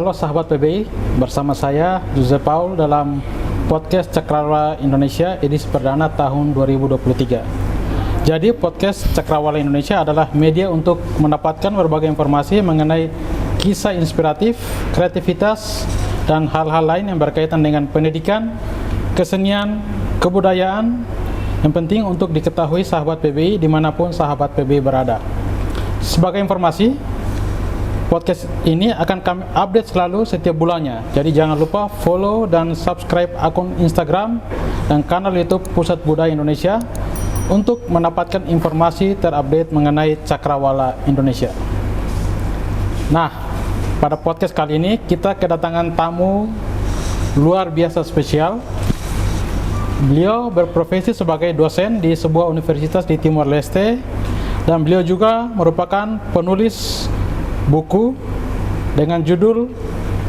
Halo sahabat PBI, bersama saya Jose Paul dalam podcast Cakrawala Indonesia edisi perdana tahun 2023. Jadi podcast Cakrawala Indonesia adalah media untuk mendapatkan berbagai informasi mengenai kisah inspiratif, kreativitas, dan hal-hal lain yang berkaitan dengan pendidikan, kesenian, kebudayaan, yang penting untuk diketahui sahabat PBI dimanapun sahabat PBI berada. Sebagai informasi, podcast ini akan kami update selalu setiap bulannya. Jadi jangan lupa follow dan subscribe akun Instagram dan kanal YouTube Pusat Budaya Indonesia untuk mendapatkan informasi terupdate mengenai Cakrawala Indonesia. Nah, pada podcast kali ini kita kedatangan tamu luar biasa spesial. Beliau berprofesi sebagai dosen di sebuah universitas di Timor Leste dan beliau juga merupakan penulis buku dengan judul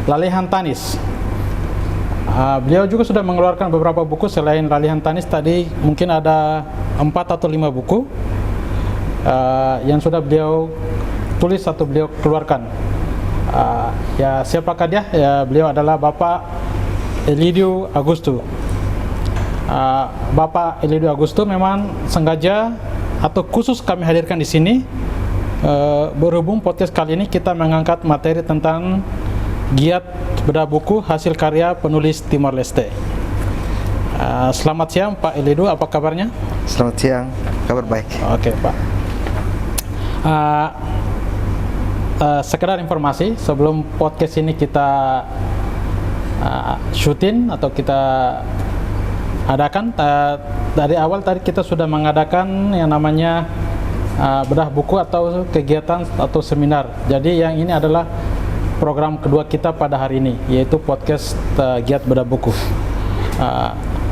Lalehan Tanis. Beliau juga sudah mengeluarkan beberapa buku selain Lalehan Tanis. Tadi mungkin ada 4 atau 5 buku yang sudah beliau tulis atau beliau keluarkan. Ya, siapakah dia? Ya, beliau adalah Bapak Elidio Agustu. Bapak Elidio Agustu memang sengaja atau khusus kami hadirkan di sini. Berhubung podcast kali ini kita mengangkat materi tentang giat bedah buku hasil karya penulis Timor Leste. Selamat siang Pak Elidio, apa kabarnya? Selamat siang, kabar baik. Oke Pak. Sekedar informasi sebelum podcast ini kita syuting atau kita adakan, dari awal tadi kita sudah mengadakan yang namanya bedah buku atau kegiatan atau seminar. Jadi yang ini adalah program kedua kita pada hari ini, yaitu podcast giat bedah buku.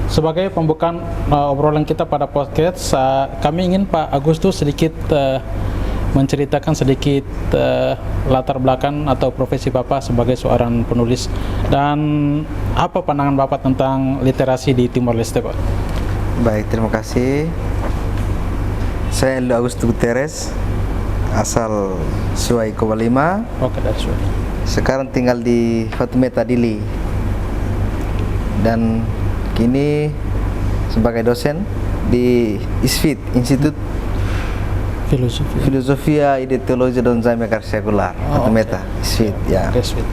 Sebagai pembukaan obrolan kita pada podcast, kami ingin Pak Agustu sedikit menceritakan sedikit latar belakang atau profesi Bapak sebagai seorang penulis dan apa pandangan Bapak tentang literasi di Timor Leste, Pak. Baik, terima kasih. Saya Elidio Agustu Gutierrez, asal Suai Kobalima. Oke, dari Suai. Sekarang tinggal di Fatumeta Dili dan kini sebagai dosen di ISFIT, Institut Filosofia Ide Teologi dan Zaimia Karsyakular, Fatumeta, ISFIT, ya. ISFIT.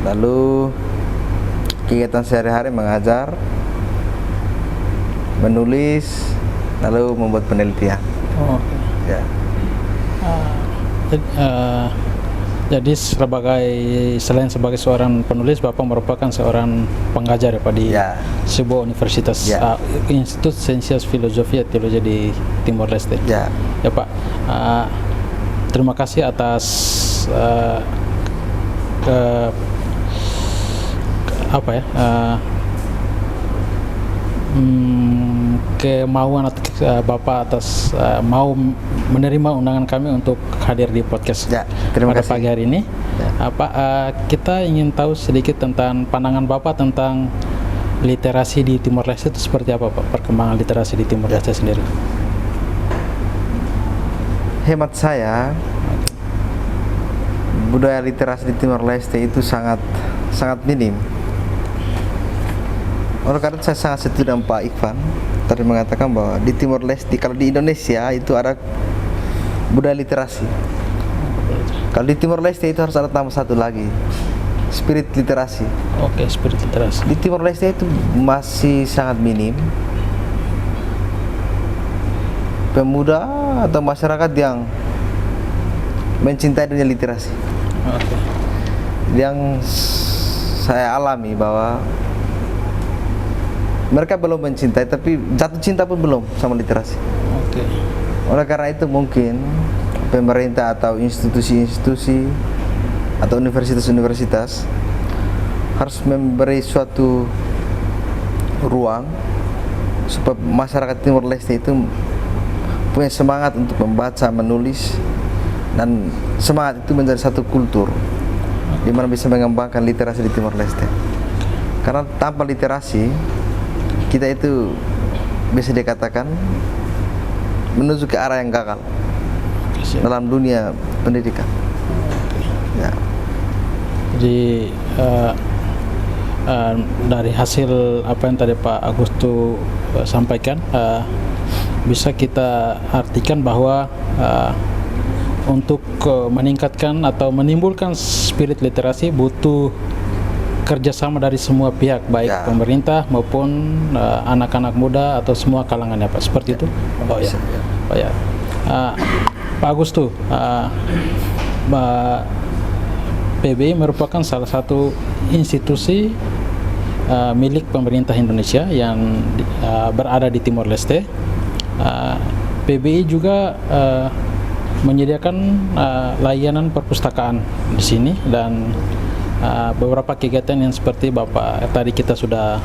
Lalu kegiatan sehari-hari mengajar, menulis, lalu membuat penelitian. Ya. Jadi selain sebagai seorang penulis, Bapak merupakan seorang pengajar ya Pak di sebuah universitas, Institut Sains Filosofia Teologi di Timor Leste. Ya Pak. Terima kasih atas kemauan atau Bapak atas mau menerima undangan kami untuk hadir di podcast pada pagi hari ini. Pak, kita ingin tahu sedikit tentang pandangan Bapak tentang literasi di Timor Leste itu seperti apa Pak, perkembangan literasi di Timor Leste sendiri? Hemat saya, budaya literasi di Timor Leste itu sangat minim. Oleh karena saya sangat setuju dengan Pak Ikhwan tadi mengatakan bahwa di Timor Leste, kalau di Indonesia itu ada budaya literasi. Kalau di Timor Leste itu harus ada tambah satu lagi, spirit literasi. Oke, spirit literasi. Di Timor Leste itu masih sangat minim pemuda atau masyarakat yang mencintai dunia literasi. Yang saya alami bahwa mereka belum mencintai, tapi jatuh cinta pun belum sama literasi. Oleh karena itu mungkin pemerintah atau institusi-institusi atau universitas-universitas harus memberi suatu ruang supaya masyarakat Timor Leste itu punya semangat untuk membaca, menulis, dan semangat itu menjadi satu kultur di mana bisa mengembangkan literasi di Timor Leste. Karena tanpa literasi kita itu bisa dikatakan menuju ke arah yang gagal dalam dunia pendidikan. Ya. Jadi dari hasil apa yang tadi Pak Agustu sampaikan, bisa kita artikan bahwa untuk meningkatkan atau menimbulkan spirit literasi butuh kerjasama dari semua pihak, baik pemerintah maupun anak-anak muda atau semua kalangannya, Pak. Seperti itu. Oh ya, oh ya. Pak Agustu, PBI merupakan salah satu institusi milik pemerintah Indonesia yang berada di Timor Leste. PBI juga menyediakan layanan perpustakaan di sini dan beberapa kegiatan yang seperti Bapak tadi kita sudah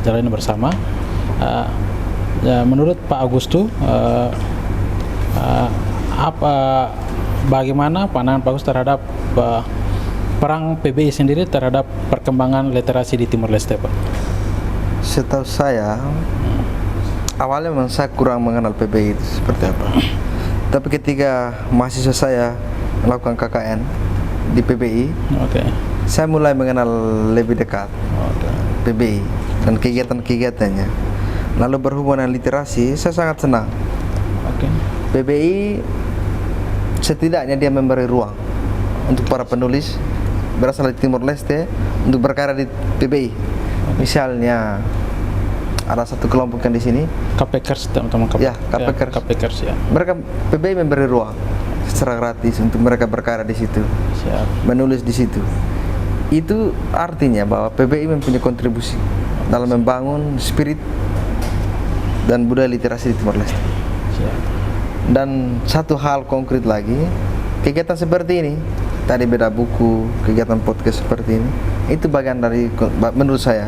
jalani bersama. Menurut Pak Agustu, bagaimana pandangan Pak Agustu terhadap perang PBI sendiri terhadap perkembangan literasi di Timor Leste, Pak? Setahu saya, awalnya memang saya kurang mengenal PBI itu seperti apa. Tapi ketika mahasiswa saya melakukan KKN di PBI, saya mulai mengenal lebih dekat PBI dan kegiatan-kegiatannya. Lalu berhubungan dengan literasi, saya sangat senang. PBI setidaknya dia memberi ruang untuk para penulis berasal dari Timor Leste untuk berkarya di PBI. Misalnya ada satu kelompok yang di sini, KPKers, teman-teman. KPKers, ya. Mereka PBI memberi ruang secara gratis untuk mereka berkarya di situ, menulis di situ. Itu artinya bahwa PBI mempunyai kontribusi dalam membangun spirit dan budaya literasi di Timor Leste. Dan satu hal konkret lagi, kegiatan seperti ini, tadi beda buku, kegiatan podcast seperti ini, itu bagian dari, menurut saya,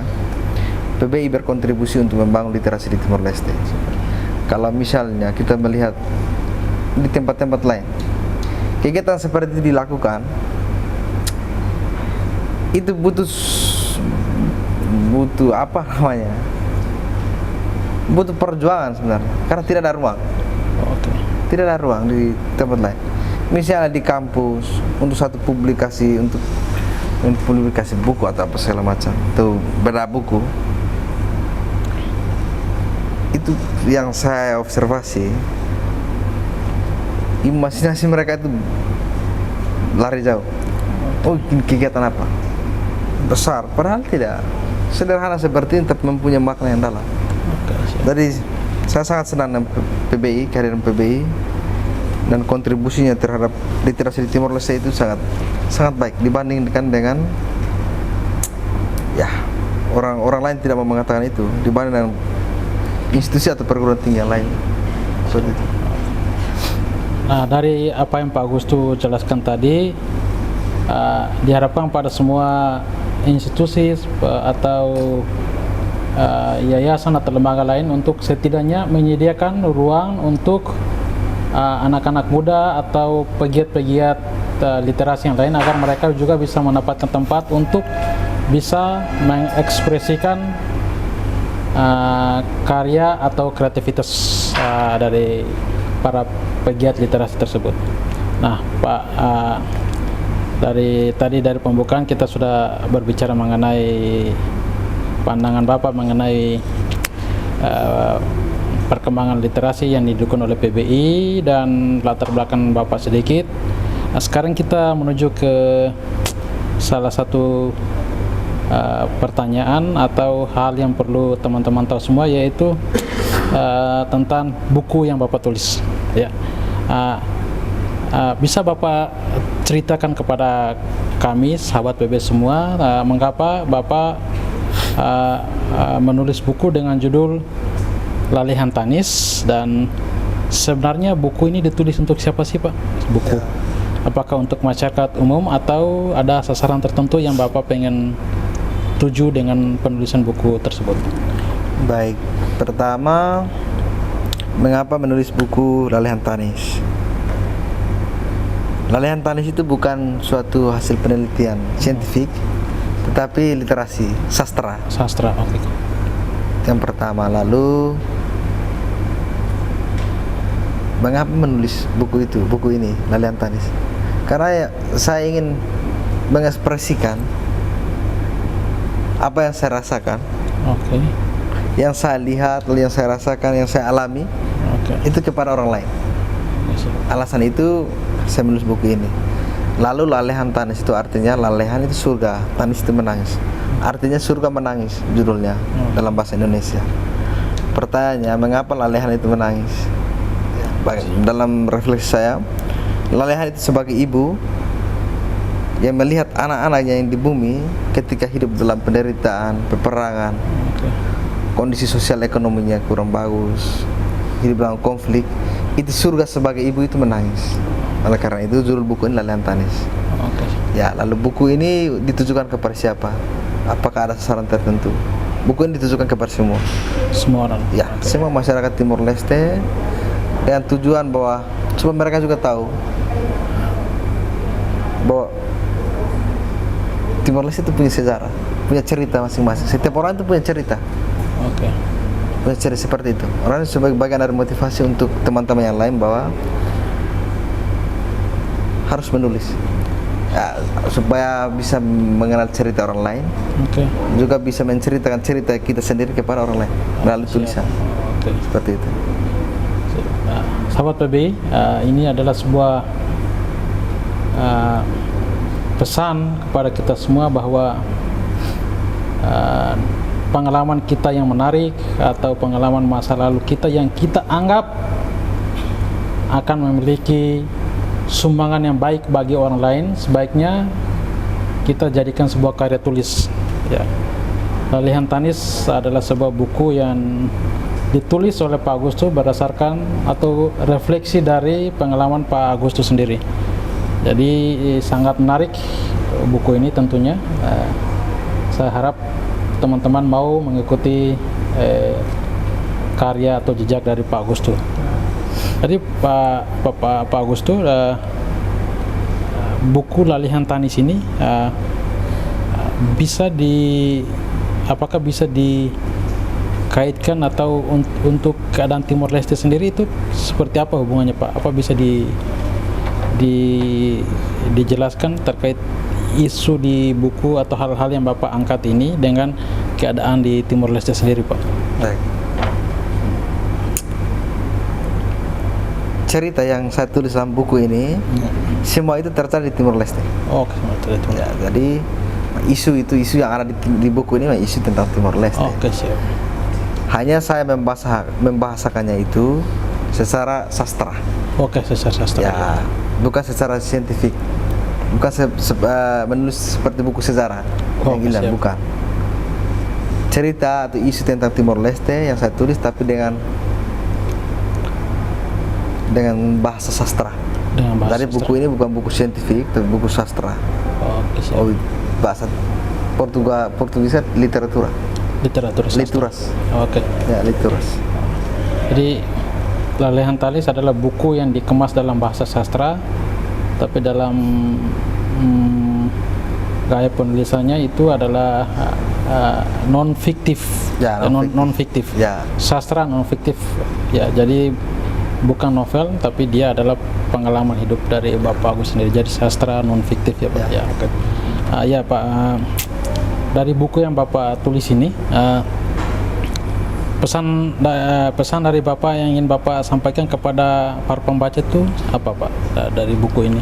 PBI berkontribusi untuk membangun literasi di Timor Leste. Kalau misalnya kita melihat di tempat-tempat lain, kegiatan seperti itu dilakukan, itu butuh apa namanya, butuh perjuangan sebenarnya, karena tidak ada ruang. Tidak ada ruang di tempat lain. Misalnya di kampus untuk satu publikasi, untuk publikasi buku atau apa segala macam, itu beda buku. Itu yang saya observasi, imajinasi mereka itu lari jauh. Oh, kegiatan apa? Besar, padahal tidak. Sederhana seperti ini tapi mempunyai makna yang dalam. Jadi saya sangat senang dengan PBI, kehadiran PBI, dan kontribusinya terhadap literasi di Timor Leste itu sangat baik dibandingkan dengan orang lain tidak mau mengatakan itu, dibanding dengan institusi atau perguruan tinggi yang lain. Seperti itu. Nah, dari apa yang Pak Agustu jelaskan tadi, diharapkan pada semua institusi atau yayasan atau lembaga lain untuk setidaknya menyediakan ruang untuk anak-anak muda atau pegiat-pegiat literasi yang lain agar mereka juga bisa mendapatkan tempat untuk bisa mengekspresikan karya atau kreativitas dari para pegiat literasi tersebut. Nah, Pak, dari pembukaan kita sudah berbicara mengenai pandangan Bapak mengenai perkembangan literasi yang didukung oleh PBI dan latar belakang Bapak sedikit. Nah, sekarang kita menuju ke salah satu pertanyaan atau hal yang perlu teman-teman tahu semua, yaitu tentang buku yang Bapak tulis. Ya, bisa Bapak ceritakan kepada kami, sahabat PBI semua, mengapa Bapak menulis buku dengan judul Lalehan Tanis, dan sebenarnya buku ini ditulis untuk siapa sih, Pak? Buku apakah untuk masyarakat umum atau ada sasaran tertentu yang Bapak pengen tuju dengan penulisan buku tersebut? Baik, pertama, mengapa menulis buku Lalehan Tanis? Lalehan Tanis itu bukan suatu hasil penelitian saintifik, tetapi literasi, sastra. Sastra, oke. Yang pertama, lalu mengapa menulis buku ini, Lalehan Tanis? Karena saya ingin mengekspresikan apa yang saya rasakan, yang saya lihat, yang saya rasakan, yang saya alami, itu kepada orang lain. Alasan itu saya menulis buku ini. Lalu lalehan tanis itu artinya, lalehan itu surga, tanis itu menangis. Artinya surga menangis, judulnya dalam bahasa Indonesia. Pertanyaannya, mengapa lalehan itu menangis? Dalam refleksi saya, lalehan itu sebagai ibu yang melihat anak-anaknya yang di bumi ketika hidup dalam penderitaan, peperangan, kondisi sosial ekonominya kurang bagus, hidup dalam konflik, itu surga sebagai ibu itu menangis. Oleh karena itu judul buku ini Lalehan Tanis. Ya, lalu buku ini ditujukan kepada siapa? Apakah ada sasaran tertentu? Buku ini ditujukan kepada semua orang. Ya, semua masyarakat Timor Leste, dengan tujuan bahwa supaya mereka juga tahu bahwa Timor Leste itu punya sejarah, punya cerita masing-masing. Setiap orang itu punya cerita. Punya cerita seperti itu. Orang sebagai bagian dari motivasi untuk teman-teman yang lain bahwa harus menulis. Ya, supaya bisa mengenal cerita orang lain. Juga bisa menceritakan cerita kita sendiri kepada orang lain melalui tulisan. Seperti itu. Sahabat PBI, ini adalah sebuah pesan kepada kita semua bahwa pengalaman kita yang menarik atau pengalaman masa lalu kita yang kita anggap akan memiliki sumbangan yang baik bagi orang lain, sebaiknya kita jadikan sebuah karya tulis. Lalehan Tanis adalah sebuah buku yang ditulis oleh Pak Agustus berdasarkan atau refleksi dari pengalaman Pak Agustus sendiri. Jadi sangat menarik buku ini tentunya. Saya harap teman-teman mau mengikuti karya atau jejak dari Pak Agustus. Jadi Pak Agustus, buku Lalehan Tanis ini apakah bisa dikaitkan atau untuk keadaan Timor Leste sendiri itu seperti apa hubungannya Pak? Apa bisa dijelaskan terkait isu di buku atau hal-hal yang Bapak angkat ini dengan keadaan di Timor Leste sendiri Pak? Baik. Cerita yang saya tulis dalam buku ini semua itu terjadi di Timor Leste. Ya, jadi isu yang ada di buku ini isu tentang Timor Leste. Siap. Hanya saya membahasakannya itu secara sastra. Secara sastra. Ya, bukan secara saintifik. Bukan menulis seperti buku sejarah yang gila, bukan. Cerita atau isu tentang Timor Leste yang saya tulis tapi dengan bahasa sastra. Jadi buku ini bukan buku saintifik, tapi buku sastra. Bahasa Portugis literatura. Lituras. Ya, lituras. Jadi Lalehan Tanis adalah buku yang dikemas dalam bahasa sastra, tapi dalam gaya penulisannya itu adalah non fiktif. Non fiktif. Sastra non fiktif. Ya, jadi bukan novel, tapi dia adalah pengalaman hidup dari Bapak Agus sendiri. Jadi sastra non fiktif ya Pak. Ya Pak, dari buku yang Bapak tulis ini, pesan dari Bapak yang ingin Bapak sampaikan kepada para pembaca itu apa Pak dari buku ini?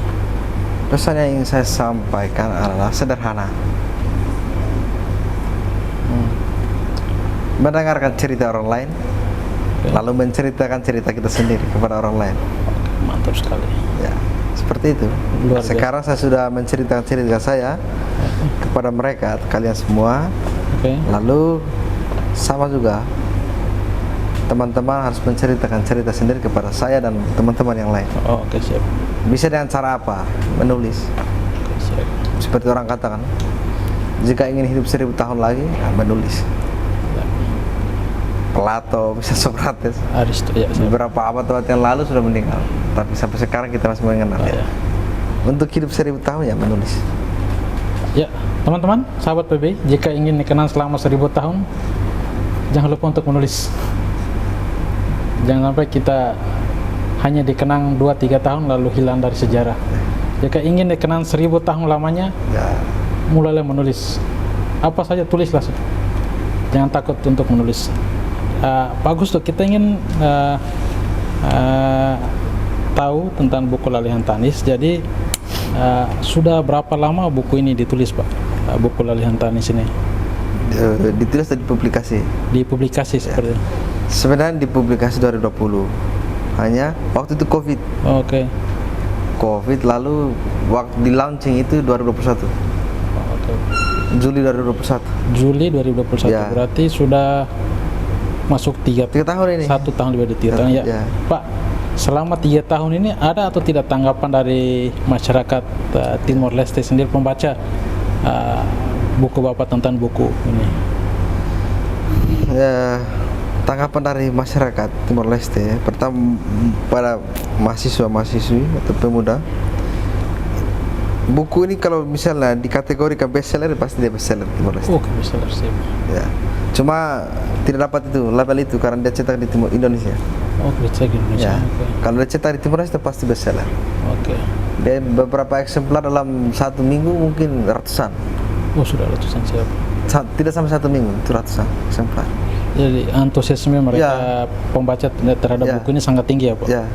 Pesan yang ingin saya sampaikan adalah sederhana. Mendengarkan cerita orang lain, lalu menceritakan cerita kita sendiri kepada orang lain. Mantap sekali. Ya, seperti itu. Sekarang saya sudah menceritakan cerita saya kepada mereka, kalian semua. Lalu sama juga teman-teman harus menceritakan cerita sendiri kepada saya dan teman-teman yang lain. Siap. Bisa dengan cara apa? Menulis. Siap. Seperti orang katakan, jika ingin hidup 1000 tahun lagi, menulis. Plato, bisa Socrates, beberapa abad yang lalu sudah meninggal, tapi sampai sekarang kita masih mengenal. Untuk hidup 1000 tahun ya menulis. Ya, teman-teman, sahabat PBI, jika ingin dikenal selama 1000 tahun, jangan lupa untuk menulis. Jangan sampai kita hanya dikenang 2-3 tahun lalu hilang dari sejarah. Jika ingin dikenang 1000 tahun lamanya, Ya. mulailah menulis. Apa saja tulislah. Jangan takut untuk menulis. Pak Agus tuh kita ingin tahu tentang buku Lalihan Tanis. Jadi sudah berapa lama buku ini ditulis, Pak? Buku Lalihan Tanis ini Ditulis dan dipublikasi. dipublikasi seperti itu. Sebenarnya dipublikasi 2020. Hanya waktu itu COVID. Oke. COVID lalu waktu di launching itu 2021. Oke. Juli 2021. Juli 2021 Ya. berarti sudah masuk 3 tahun ini. 1 tahun lebih dari 3 tahun ya. Ya. Pak, selama 3 tahun ini ada atau tidak tanggapan dari masyarakat Timor Leste sendiri pembaca buku Bapak tentang buku ini? Ya, tanggapan dari masyarakat Timor Leste pertama pada mahasiswa-mahasiswi atau pemuda, buku ini kalau misalnya dikategorikan bestseller pasti dia bestseller Timor Leste. Oke, bisa sih. Ya. Cuma tidak dapat itu label itu karena dia cetak di Timor Indonesia. Oke, bisa di Indonesia. Ya. Oke. Kalau dia cetak di Timor Leste pasti bestseller. Oke. Dia beberapa eksemplar dalam 1 minggu mungkin ratusan. Oh, sudah ratusan siap. Tidak sampai 1 minggu itu ratusan eksemplar. Jadi antusiasme mereka pembaca terhadap Ya. buku ini sangat tinggi ya, Pak. Ya.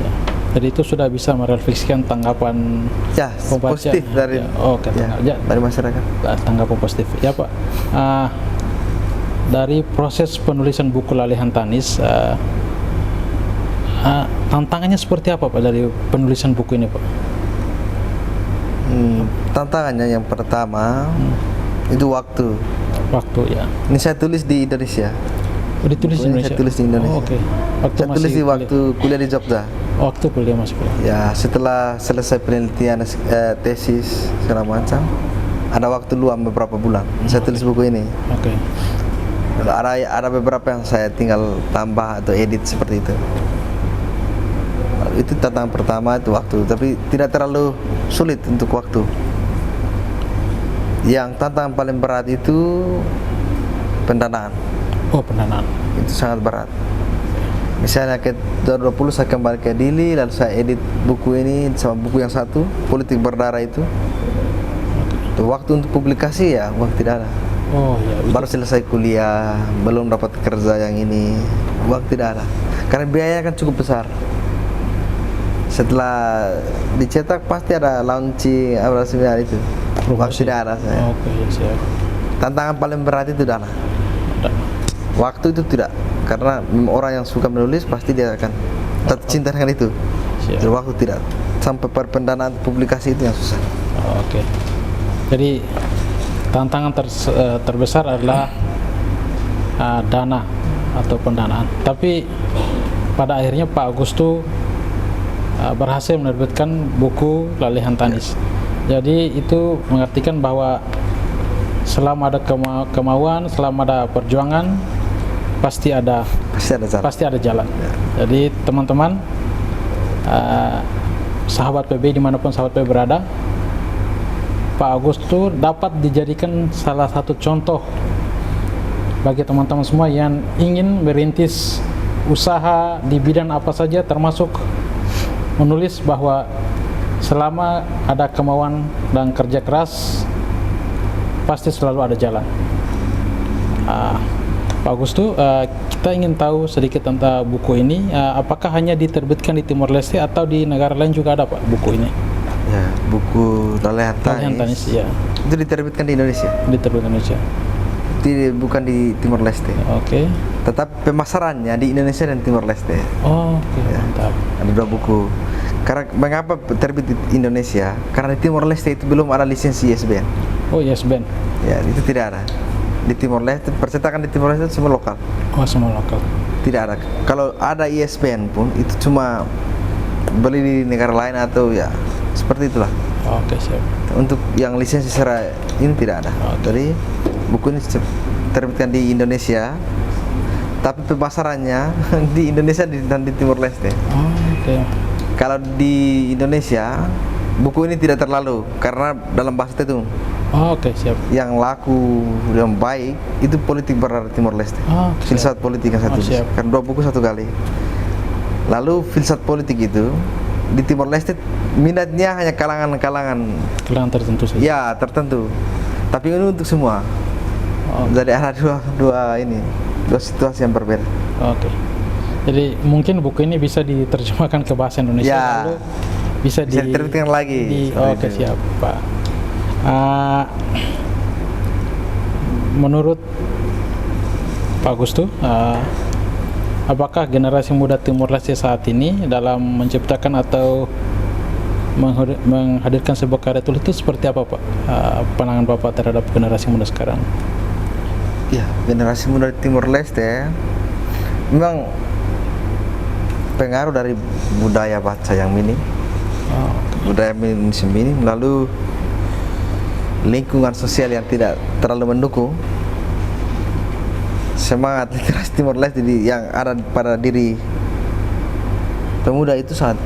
Ya. Jadi itu sudah bisa merefleksikan tanggapan Ya, pembaca. positif dari Ya. Oke, ya, dari masyarakat. tanggapan positif. Ya, Pak. Dari proses penulisan buku Lalihan Tanis, tantangannya seperti apa, Pak, dari penulisan buku ini, Pak? Tantangannya yang pertama itu waktu. Waktu ya. Ini saya tulis di Indonesia. Oh, ditulis di Bukunya Indonesia. saya tulis di Indonesia. Oh, oke. Waktu Saya tulis di kuliah. waktu kuliah di Jogja. Waktu kuliah masih kuliah. Ya, setelah selesai penelitian tesis segala macam, ada waktu luang beberapa bulan. Saya tulis buku ini. Oke. Ada beberapa yang saya tinggal tambah atau edit seperti itu. Itu tantangan pertama itu waktu, tapi tidak terlalu sulit untuk waktu. Yang tantangan paling berat itu pendanaan. Oh, pendanaan. Itu sangat berat. Misalnya ke 2020 saya kembali ke Dili, lalu saya edit buku ini sama buku yang satu, Politik Berdarah itu. Waktu untuk publikasi ya, uang tidak ada. Oh ya. Baru selesai kuliah, belum dapat kerja yang ini, uang tidak ada. Karena biaya kan cukup besar. Setelah dicetak pasti ada launching, apa seminar itu. Uang tidak ada saya. Oke, ya, siap. Tantangan paling berat itu dana. Dana. Waktu itu tidak, karena orang yang suka menulis pasti dia akan jatuh cinta dengan itu. Siap. Jadi waktu tidak, sampai pendanaan publikasi itu yang susah. Oke. Jadi tantangan terbesar adalah dana atau pendanaan. Tapi pada akhirnya Pak Agus tuh berhasil menerbitkan buku Lalihan Tanis. Jadi itu mengartikan bahwa selama ada kemauan, selama ada perjuangan, pasti ada jalan. Pasti ada jalan. Jadi teman-teman, sahabat PB dimanapun sahabat PB berada, Pak Agus itu dapat dijadikan salah satu contoh bagi teman-teman semua yang ingin merintis usaha di bidang apa saja, termasuk menulis, bahwa selama ada kemauan dan kerja keras pasti selalu ada jalan. Pak Agus tuh kita ingin tahu sedikit tentang buku ini. Apakah hanya diterbitkan di Timor Leste atau di negara lain juga ada, Pak, buku ini? Ya, buku Lalihan Tanis. Ya. Itu diterbitkan di Indonesia. Diterbitkan di Indonesia. Bukan di Timor Leste. Oke. Tetap pemasarannya di Indonesia dan Timor Leste. Oh, oke, mantap. Ada 2 buku. Karena mengapa terbit di Indonesia? Karena di Timor Leste itu belum ada lisensi ISBN. Oh, yes, Ben. Ya, itu tidak ada. Di Timor Leste, percetakan di Timor Leste semua lokal. Oh, semua lokal. Tidak ada. Kalau ada ISBN pun itu cuma beli di negara lain atau ya seperti itulah. Oke, siap. Untuk yang lisensi secara ini tidak ada. Jadi buku ini terbitkan di Indonesia, tapi pemasarannya di Indonesia dan di Timor Leste. Oh, oke. Kalau di Indonesia buku ini tidak terlalu, karena dalam bahasa itu Oh, oke, siap. yang laku, yang baik itu Politik Berdarah Timor Leste. Oh, Filsafat politik yang saya tulis. siap. Karena 2 buku 1 kali. Lalu filsafat politik itu di Timor Leste minatnya hanya kalangan tertentu saja. ya tertentu. Tapi ini untuk semua. Jadi ada dua situasi yang berbeda. Oke. Jadi mungkin buku ini bisa diterjemahkan ke bahasa Indonesia, Ya. lalu bisa diterbitkan lagi. Oke, siap, Pak. Menurut Pak Gustu, apakah generasi muda Timor Leste saat ini dalam menciptakan atau menghadirkan sebuah karya tulis itu seperti apa, Pak? Pandangan Bapak terhadap generasi muda sekarang? Ya, generasi muda di Timor Leste memang pengaruh dari budaya baca yang minim, budaya minim, lalu lingkungan sosial yang tidak terlalu mendukung. Semangat literasi Timor Leste yang ada pada diri pemuda itu sangat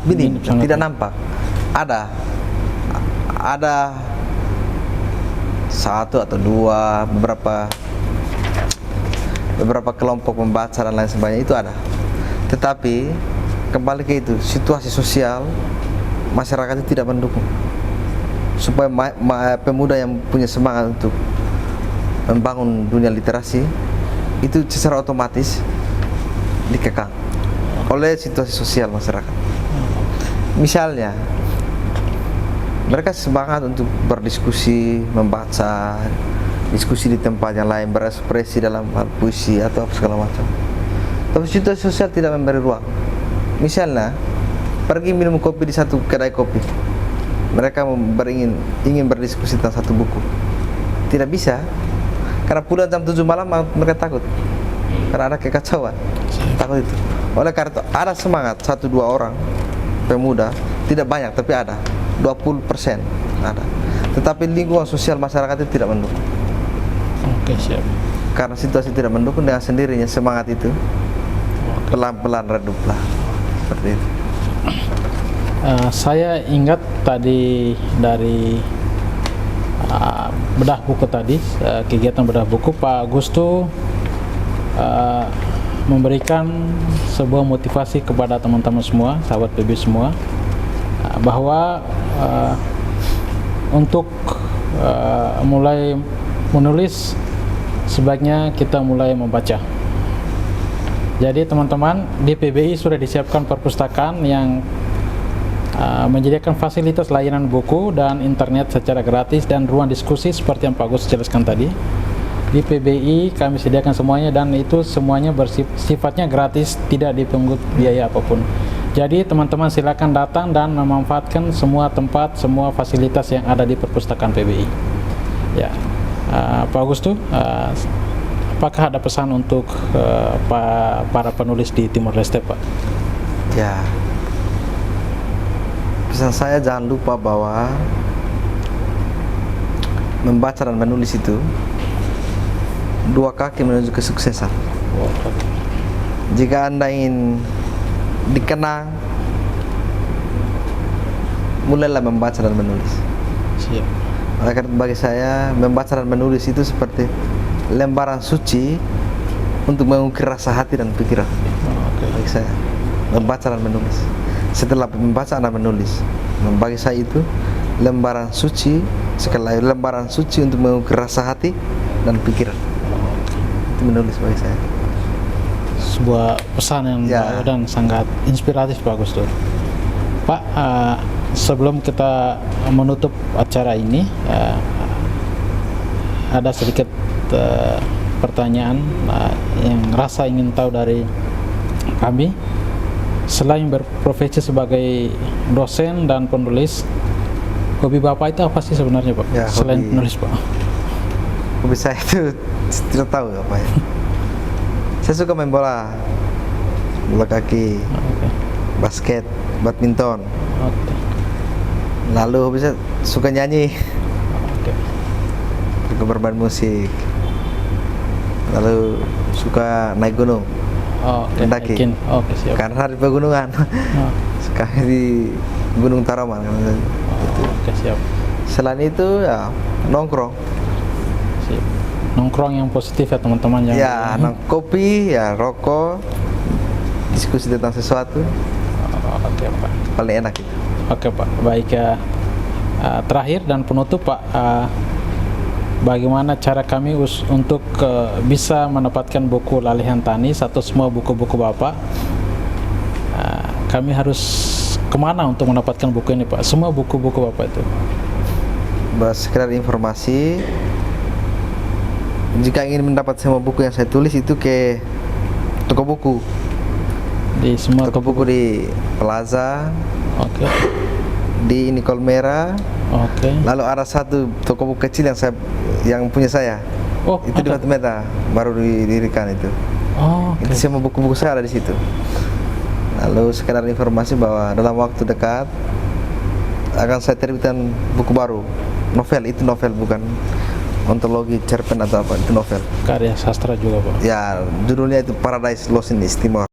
minim, tidak nampak. Ada satu atau dua beberapa kelompok membaca dan lain sebagainya itu ada. Tetapi kembali ke itu, situasi sosial masyarakat itu tidak mendukung supaya pemuda yang punya semangat untuk membangun dunia literasi itu secara otomatis dikekang oleh situasi sosial masyarakat. Misalnya mereka semangat untuk berdiskusi, membaca, diskusi di tempat yang lain, berekspresi dalam hal puisi atau segala macam. Tapi situasi sosial tidak memberi ruang. Misalnya pergi minum kopi di satu kedai kopi, mereka ingin berdiskusi tentang satu buku, tidak bisa karena pulang jam 7 malam mereka takut karena ada kekacauan, takut itu. Oleh karena itu ada semangat 1-2 orang pemuda, tidak banyak tapi ada 20% ada, tetapi lingkungan sosial masyarakat itu tidak mendukung. Oke, siap. Karena situasi tidak mendukung, dengan sendirinya semangat itu pelan-pelan reduplah seperti itu. Saya ingat tadi dari bedah buku tadi, kegiatan bedah buku, Pak Gustu memberikan sebuah motivasi kepada teman-teman semua, sahabat PB semua, bahwa untuk mulai menulis sebaiknya kita mulai membaca. Jadi teman-teman, di PBI sudah disiapkan perpustakaan yang menyediakan fasilitas layanan buku dan internet secara gratis dan ruang diskusi seperti yang Pak Gus jelaskan tadi. Di PBI kami sediakan semuanya dan itu semuanya bersifatnya gratis, tidak dipungut biaya apapun. Jadi teman-teman silakan datang dan memanfaatkan semua tempat, semua fasilitas yang ada di perpustakaan PBI. Ya, Pak Gustu, apakah ada pesan untuk para penulis di Timor Leste, Pak? Ya, pesan saya jangan lupa bahwa membaca dan menulis itu 2 kaki menuju kesuksesan. Jika Anda ingin dikenang, mulailah membaca dan menulis. Siap. Oleh karena bagi saya membaca dan menulis itu seperti lembaran suci untuk mengukir rasa hati dan pikiran. Bagi saya membaca dan menulis. Setelah membaca Anda menulis. Bagi saya itu lembaran suci, sekali lagi lembaran suci untuk mengukir rasa hati dan pikiran. Itu menulis bagi saya. Sebuah pesan yang baik dan sangat inspiratif, Pak Gustu. Pak, sebelum kita menutup acara ini, ada sedikit pertanyaan yang rasa ingin tahu dari kami. Selain berprofesi sebagai dosen dan penulis, hobi Bapak itu apa sih sebenarnya, Pak? Ya, selain penulis, Pak. Hobi saya itu tidak tahu apa ya. Saya suka main bola kaki, basket, badminton. Lalu hobi saya suka nyanyi, suka bermain musik. Lalu suka naik gunung, mendaki. Siap. Karena di pegunungan, sekali di Gunung Taraman. Siap. Selain itu ya nongkrong. Nongkrong yang positif ya teman-teman. Ya, kopi, ya rokok, diskusi tentang sesuatu Oke Pak. paling enak itu. Oke Pak, baik ya. Terakhir dan penutup Pak, bagaimana cara kami untuk bisa mendapatkan buku Lalihan Tani atau semua buku-buku Bapak? Kami harus kemana untuk mendapatkan buku ini Pak? Semua buku-buku Bapak itu. Sekedar informasi, jika ingin mendapat semua buku yang saya tulis itu ke toko buku. Di semua toko buku di Plaza. Oke. Di Nicole Mera. Oke. Lalu ada satu toko buku kecil yang punya saya. Oh, itu di Batu Meta baru didirikan itu. Oh, okay. Itu semua buku-buku saya ada di situ. Lalu sekedar informasi bahwa dalam waktu dekat akan saya terbitkan buku baru, novel, itu novel bukan ontologi cerpen atau apa, itu novel. Karya sastra juga Pak. Ya, judulnya itu Paradise Lost in East Timor.